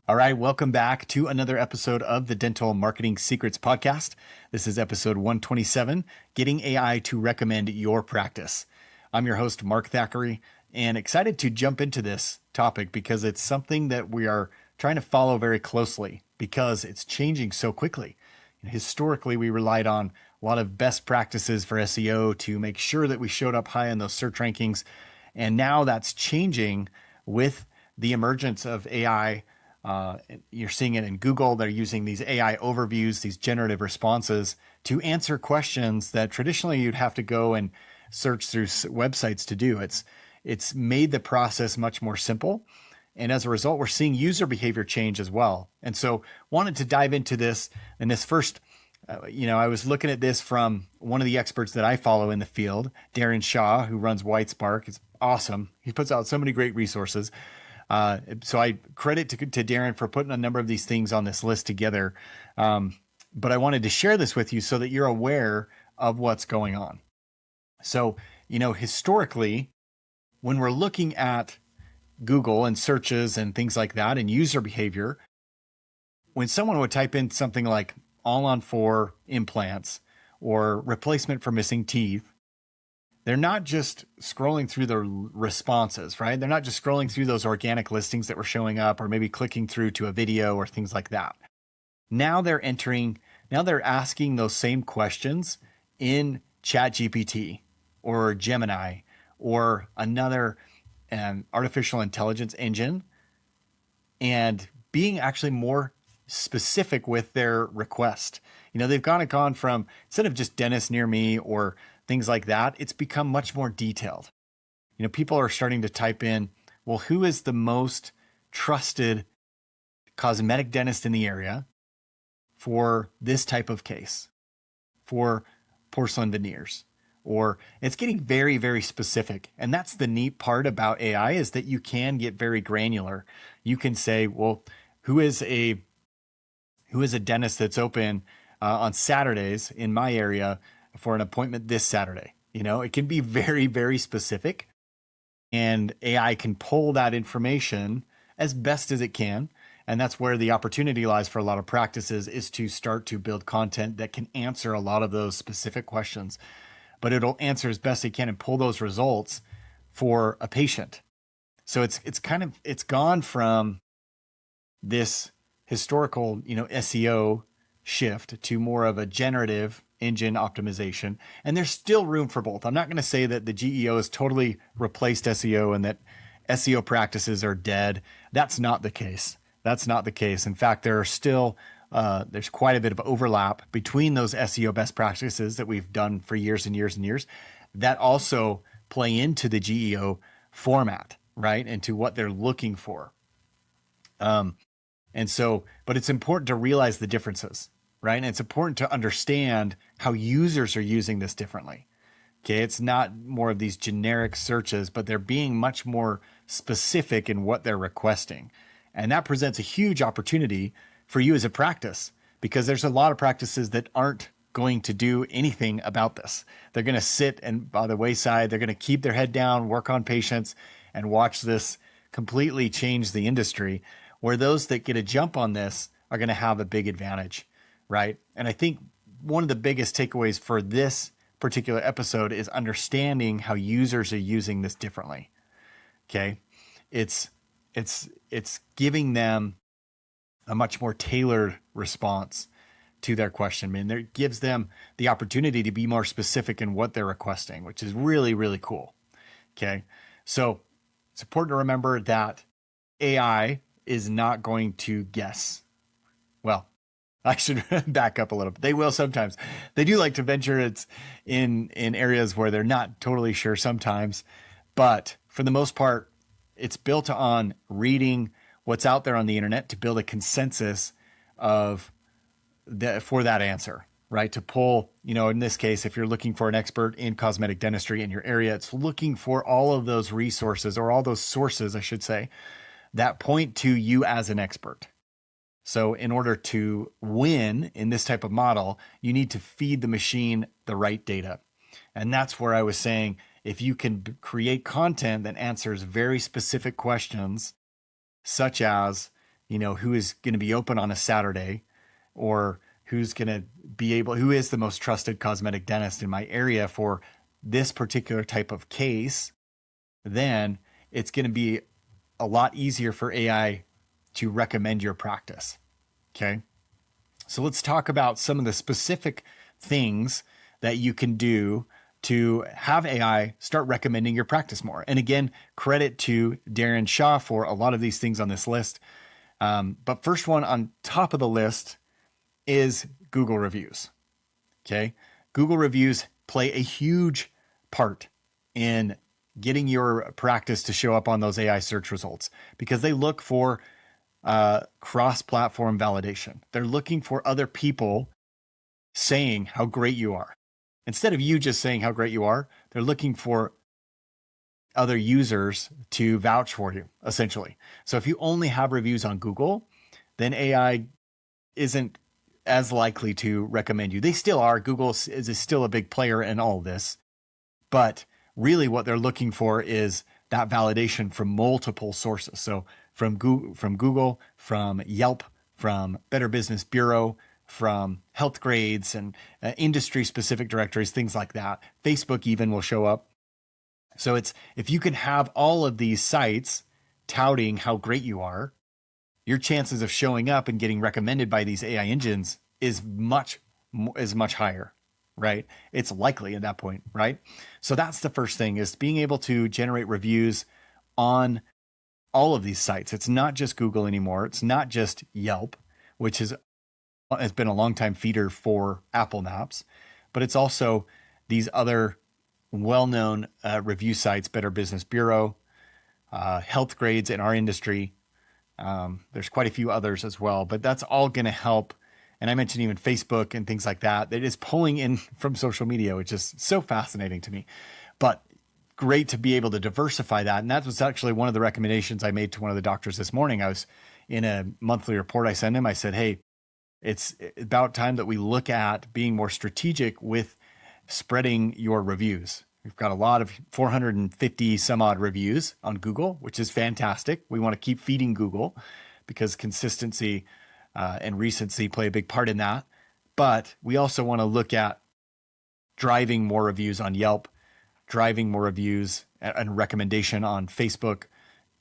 All right, welcome back to another episode of the Dental Marketing Secrets Podcast. This is episode 127, Getting AI to Recommend Your Practice. I'm your host, Mark Thackeray, and excited to jump into this topic because it's something that we are trying to follow very closely because it's changing so quickly. Historically, we relied on a lot of best practices for SEO to make sure that we showed up high in those search rankings. And now that's changing with the emergence of AI. You're seeing it in Google. They're using these AI overviews, these generative responses to answer questions that traditionally you'd have to go and search through websites to do. It's made the process much more simple. And as a result, we're seeing user behavior change as well. And so wanted to dive into this. And this first, I was looking at this from one of the experts that I follow in the field, Darren Shaw, who runs Whitespark. It's awesome. He puts out so many great resources. So I credit to Darren for putting a number of these things on this list together. But I wanted to share this with you so that you're aware of what's going on. So, historically, when we're looking at Google and searches and things like that and user behavior, when someone would type in something like all-on-4 implants or replacement for missing teeth, they're not just scrolling through the responses, right? They're not just scrolling through those organic listings that were showing up or maybe clicking through to a video or things like that. Now they're asking those same questions in ChatGPT or Gemini or another artificial intelligence engine and being actually more specific with their request. They've gone from, instead of just dentist near me or things like that, it's become much more detailed. People are starting to type in, well, who is the most trusted cosmetic dentist in the area for this type of case, for porcelain veneers? Or it's getting very, very specific. And that's the neat part about AI, is that you can get very granular. You can say, well, who is a dentist that's open on Saturdays in my area for an appointment this Saturday? It can be very, very specific, and AI can pull that information as best as it can. And that's where the opportunity lies for a lot of practices, is to start to build content that can answer a lot of those specific questions, but it'll answer as best it can and pull those results for a patient. So it's gone from this historical, SEO shift to more of a generative engine optimization. And there's still room for both. I'm not going to say that the GEO has totally replaced SEO and that SEO practices are dead. That's not the case. In fact, there are still, there's quite a bit of overlap between those SEO best practices that we've done for years and years and years that also play into the GEO format, right? And to what they're looking for. But it's important to realize the differences, right? And it's important to understand how users are using this differently. Okay. It's not more of these generic searches, but they're being much more specific in what they're requesting. And that presents a huge opportunity for you as a practice, because there's a lot of practices that aren't going to do anything about this. They're going to sit and by the wayside, they're going to keep their head down, work on patients, and watch this completely change the industry, where those that get a jump on this are going to have a big advantage, right? And I think one of the biggest takeaways for this particular episode is understanding how users are using this differently. Okay. It's giving them a much more tailored response to their question. It gives them the opportunity to be more specific in what they're requesting, which is really, really cool. Okay. So it's important to remember that AI is not going to guess. Well, I should back up a little bit. They will sometimes. They do like to venture in areas where they're not totally sure sometimes. But for the most part, it's built on reading what's out there on the internet to build a consensus for that answer, right? To pull, in this case, if you're looking for an expert in cosmetic dentistry in your area, it's looking for all of those resources, or all those sources, I should say, that point to you as an expert. So in order to win in this type of model, you need to feed the machine the right data. And that's where I was saying, if you can create content that answers very specific questions, such as, who is going to be open on a Saturday, or who is the most trusted cosmetic dentist in my area for this particular type of case, then it's going to be a lot easier for AI to recommend your practice. Okay. So let's talk about some of the specific things that you can do to have AI start recommending your practice more. And again, credit to Darren Shaw for a lot of these things on this list. But first one on top of the list is Google reviews. Okay. Google reviews play a huge part in getting your practice to show up on those AI search results, because they look for cross-platform validation. They're looking for other people saying how great you are. Instead of you just saying how great you are, they're looking for other users to vouch for you, essentially. So if you only have reviews on Google, then AI isn't as likely to recommend you. They still are. Google is still a big player in all this. But really what they're looking for is that validation from multiple sources. So from Google, from Yelp, from Better Business Bureau, from health grades and industry-specific directories, things like that. Facebook even will show up. So if you can have all of these sites touting how great you are, your chances of showing up and getting recommended by these AI engines is much higher, right? It's likely at that point, right? So that's the first thing, is being able to generate reviews on all of these sites. It's not just Google anymore. It's not just Yelp, which has been a long time feeder for Apple Maps, but it's also these other well-known review sites, Better Business Bureau, health grades in our industry. There's quite a few others as well, but that's all going to help. And I mentioned even Facebook and things like that. That is pulling in from social media, which is so fascinating to me. But great to be able to diversify that. And that was actually one of the recommendations I made to one of the doctors this morning. I was in a monthly report I sent him. I said, hey, it's about time that we look at being more strategic with spreading your reviews. We've got a lot of 450 some odd reviews on Google, which is fantastic. We want to keep feeding Google because consistency and recency play a big part in that. But we also want to look at driving more reviews on Yelp, driving more reviews and recommendation on Facebook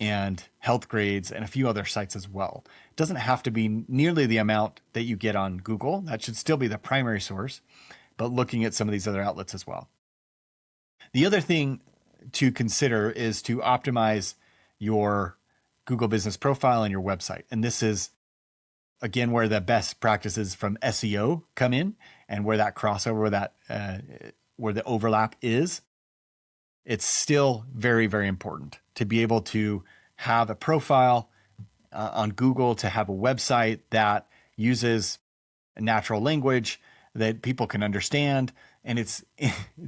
and health grades and a few other sites as well. It doesn't have to be nearly the amount that you get on Google. That should still be the primary source, but looking at some of these other outlets as well. The other thing to consider is to optimize your Google business profile and your website. And this is, again, where the best practices from SEO come in, and where that crossover, where the overlap is. It's still very, very important to be able to have a profile on Google, to have a website that uses natural language that people can understand. And it's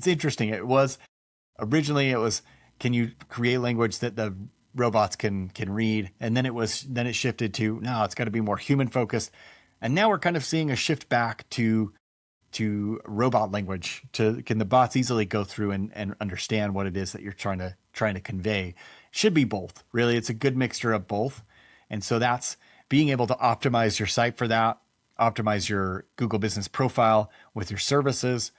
interesting. Originally it was, can you create language that the robots can read? And then it shifted to, no, it's got to be more human focused. And now we're kind of seeing a shift back to robot language. Can the bots easily go through and understand what it is that you're trying to convey? Should be both. Really, it's a good mixture of both. And so that's being able to optimize your site for that, optimize your Google business profile with your services,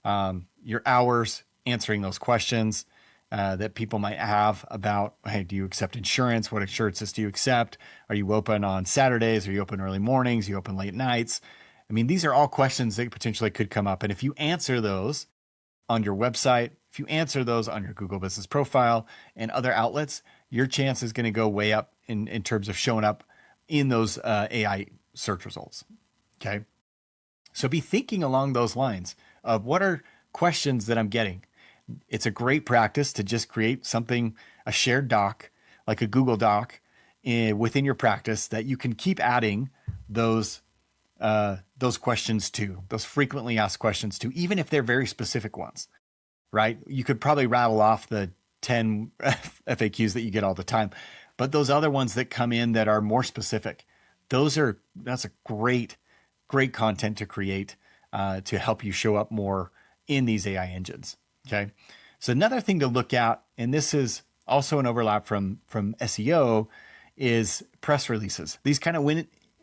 your hours, answering those questions that people might have about, hey, do you accept insurance? What insurances do you accept? Are you open on Saturdays? Are you open early mornings? Are you open late nights? I mean, these are all questions that potentially could come up. And if you answer those on your website, if you answer those on your Google business profile and other outlets, your chance is going to go way up in terms of showing up in those AI search results. Okay. So be thinking along those lines of, what are questions that I'm getting? It's a great practice to just create something, a shared doc, like a Google Doc within your practice, that you can keep adding those questions to, those frequently asked questions to, even if they're very specific ones, right? You could probably rattle off the 10 FAQs that you get all the time, but those other ones that come in that are more specific, that's a great content to create to help you show up more in these AI engines. Okay. So another thing to look at, and this is also an overlap from SEO, is press releases. These kind of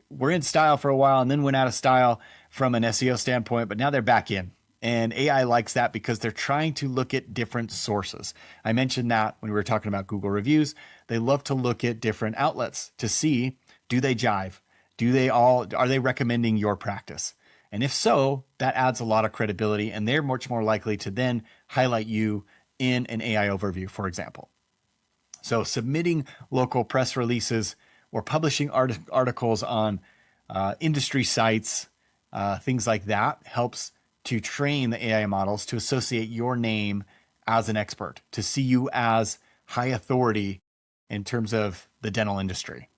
were in style for a while and then went out of style from an SEO standpoint, but now they're back in. And AI likes that because they're trying to look at different sources. I mentioned that when we were talking about Google reviews. They love to look at different outlets to see, do they jive? Are they recommending your practice? And if so, that adds a lot of credibility, and they're much more likely to then highlight you in an AI overview, for example. So submitting local press releases or publishing articles on industry sites, things like that, helps to train the AI models to associate your name as an expert, to see you as high authority in terms of the dental industry.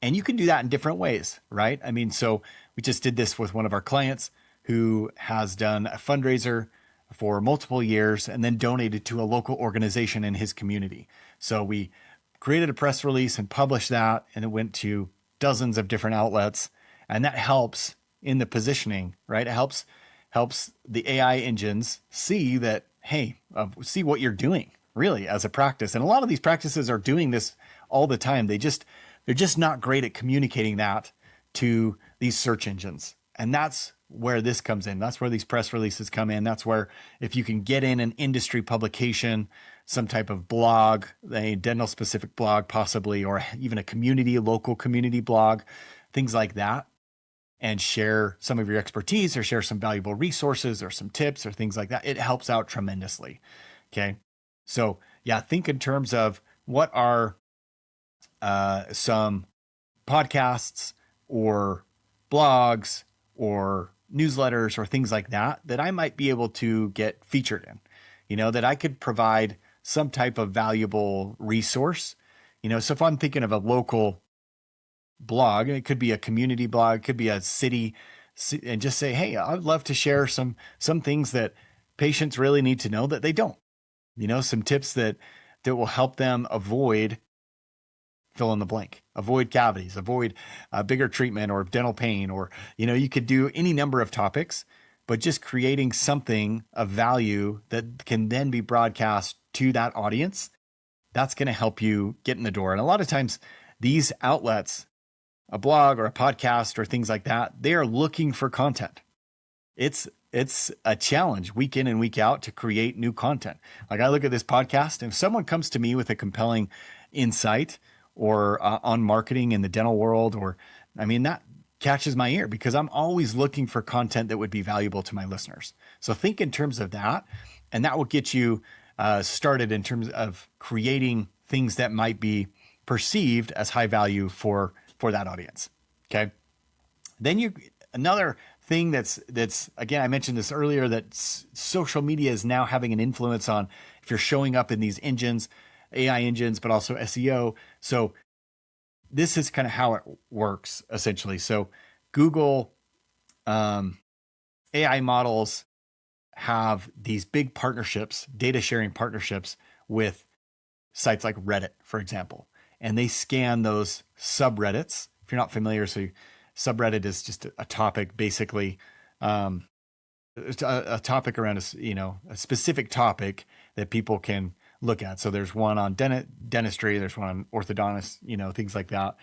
And you can do that in different ways, right? I mean, so we just did this with one of our clients who has done a fundraiser for multiple years and then donated to a local organization in his community. So we created a press release and published that, and it went to dozens of different outlets. And that helps in the positioning, right? It helps the AI engines see that, hey, see what you're doing really as a practice. And a lot of these practices are doing this all the time. They're just not great at communicating that to these search engines. And that's where this comes in. That's where these press releases come in. That's where if you can get in an industry publication, some type of blog, a dental specific blog possibly, or even a local community blog, things like that, and share some of your expertise or share some valuable resources or some tips or things like that, it helps out tremendously. Okay. So yeah, think in terms of what are some podcasts or blogs or newsletters or things like that I might be able to get featured in, that I could provide some type of valuable resource. So if I'm thinking of a local blog, it could be a community blog, it could be a city, and just say, hey, I'd love to share some things that patients really need to know that they don't, some tips that will help them avoid fill in the blank, avoid cavities, avoid bigger treatment or dental pain, or, you could do any number of topics, but just creating something of value that can then be broadcast to that audience. That's going to help you get in the door. And a lot of times these outlets, a blog or a podcast or things like that, they are looking for content. It's a challenge week in and week out to create new content. Like I look at this podcast, and if someone comes to me with a compelling insight or on marketing in the dental world, that catches my ear because I'm always looking for content that would be valuable to my listeners. So think in terms of that, and that will get you started in terms of creating things that might be perceived as high value for that audience. Okay. Then another thing that's again, I mentioned this earlier, that social media is now having an influence on if you're showing up in these engines, AI engines, but also SEO. So this is kind of how it works essentially. So Google AI models have these big partnerships, data sharing partnerships with sites like Reddit, for example. And they scan those subreddits. If you're not familiar, so subreddit is just a topic, basically, a topic around a specific topic that people can look at. So there's one on dentistry, there's one on orthodontist, things like that.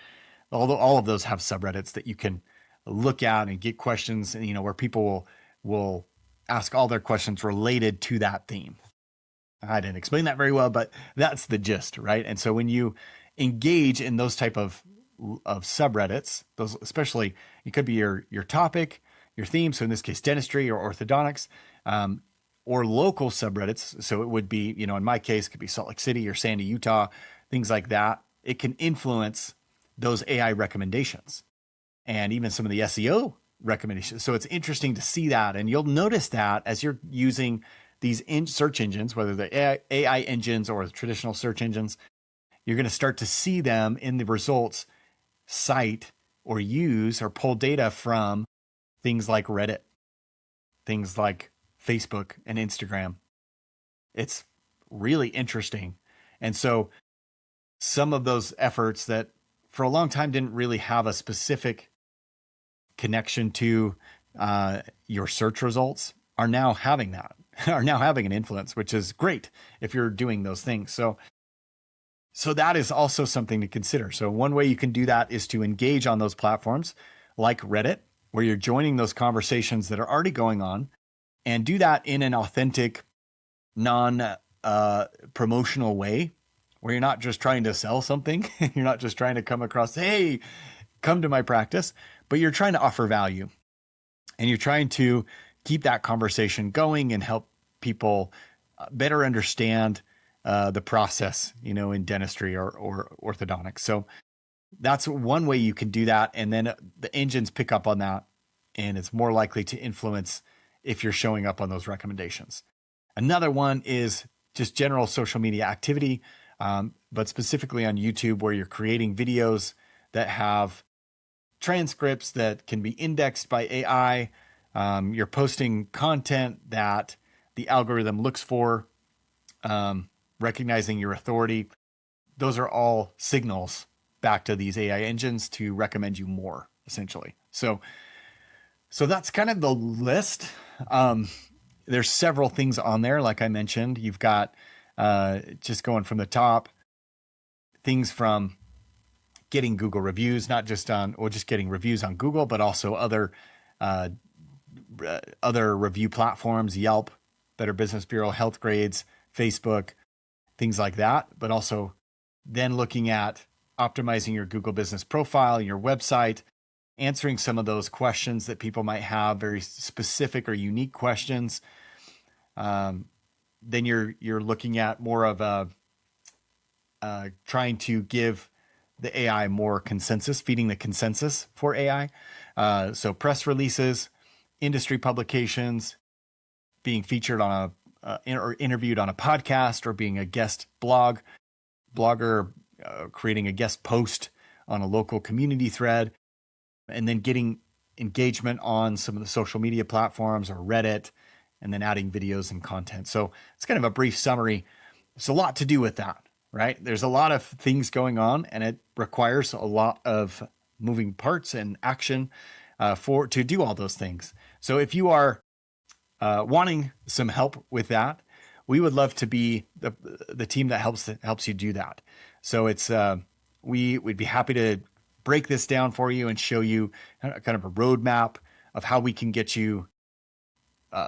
Although all of those have subreddits that you can look at and get questions, and where people will ask all their questions related to that theme. I didn't explain that very well, but that's the gist, right? And so when you engage in those type of subreddits, those especially, it could be your topic, your theme. So in this case, dentistry or orthodontics, or local subreddits. So it would be, in my case, it could be Salt Lake City or Sandy, Utah, things like that. It can influence those AI recommendations and even some of the SEO recommendations. So it's interesting to see that. And you'll notice that as you're using these search engines, whether the AI engines or the traditional search engines, you're going to start to see them in the results cite or use or pull data from things like Reddit, things like Facebook and Instagram. It's really interesting. And so some of those efforts that for a long time didn't really have a specific connection to your search results are now having an influence, which is great if you're doing those things. So So that is also something to consider. So one way you can do that is to engage on those platforms like Reddit, where you're joining those conversations that are already going on, and do that in an authentic, non-promotional way, where you're not just trying to sell something. You're not just trying to come across, hey, come to my practice, but you're trying to offer value. And you're trying to keep that conversation going and help people better understand the process, in dentistry or orthodontics. So that's one way you can do that. And then the engines pick up on that, and it's more likely to influence if you're showing up on those recommendations. Another one is just general social media activity, but specifically on YouTube, where you're creating videos that have transcripts that can be indexed by AI. You're posting content that the algorithm looks for, recognizing your authority. Those are all signals back to these AI engines to recommend you more, essentially. So that's kind of the list. There's several things on there. Like I mentioned, you've got, just going from the top, things from getting Google reviews, not just getting reviews on Google, but also other review platforms, Yelp, Better Business Bureau, Health Grades, Facebook, things like that. But also then looking at optimizing your Google business profile, your website, answering some of those questions that people might have, very specific or unique questions. Then you're looking at more of trying to give the AI more consensus, feeding the consensus for AI. So press releases, industry publications, being featured on or interviewed on a podcast, or being a guest blogger, creating a guest post on a local community thread, and then getting engagement on some of the social media platforms or Reddit, and then adding videos and content. So it's kind of a brief summary. There's a lot to do with that, right? There's a lot of things going on, and it requires a lot of moving parts and action to do all those things. So if you are wanting some help with that, we would love to be the team that helps you do that. So it's we'd be happy to break this down for you and show you kind of a roadmap of how we can get you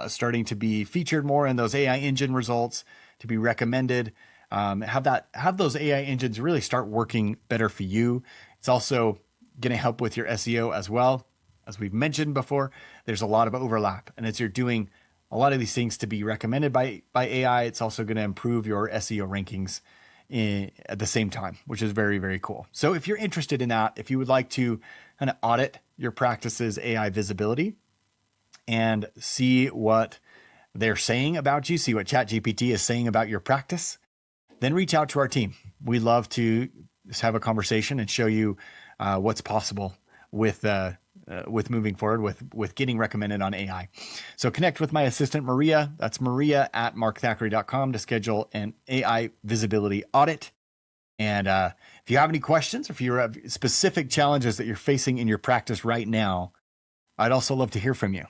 starting to be featured more in those AI engine results, to be recommended, have those AI engines really start working better for you. It's also going to help with your SEO as well. As we've mentioned before, there's a lot of overlap, and as you're doing a lot of these things to be recommended by AI, it's also going to improve your SEO rankings at the same time, which is very, very cool. So if you're interested in that, if you would like to kind of audit your practice's AI visibility and see what they're saying about you, see what ChatGPT is saying about your practice, then reach out to our team. We'd love to just have a conversation and show you what's possible with moving forward with getting recommended on AI. So connect with my assistant, Maria. That's maria@markthackeray.com to schedule an AI visibility audit. And if you have any questions, or if you have specific challenges that you're facing in your practice right now, I'd also love to hear from you.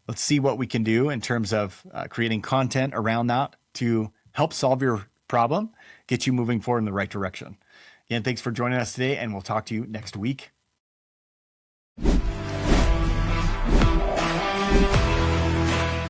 Let's see what we can do in terms of creating content around that to help solve your problem, get you moving forward in the right direction. Again, thanks for joining us today, and we'll talk to you next week.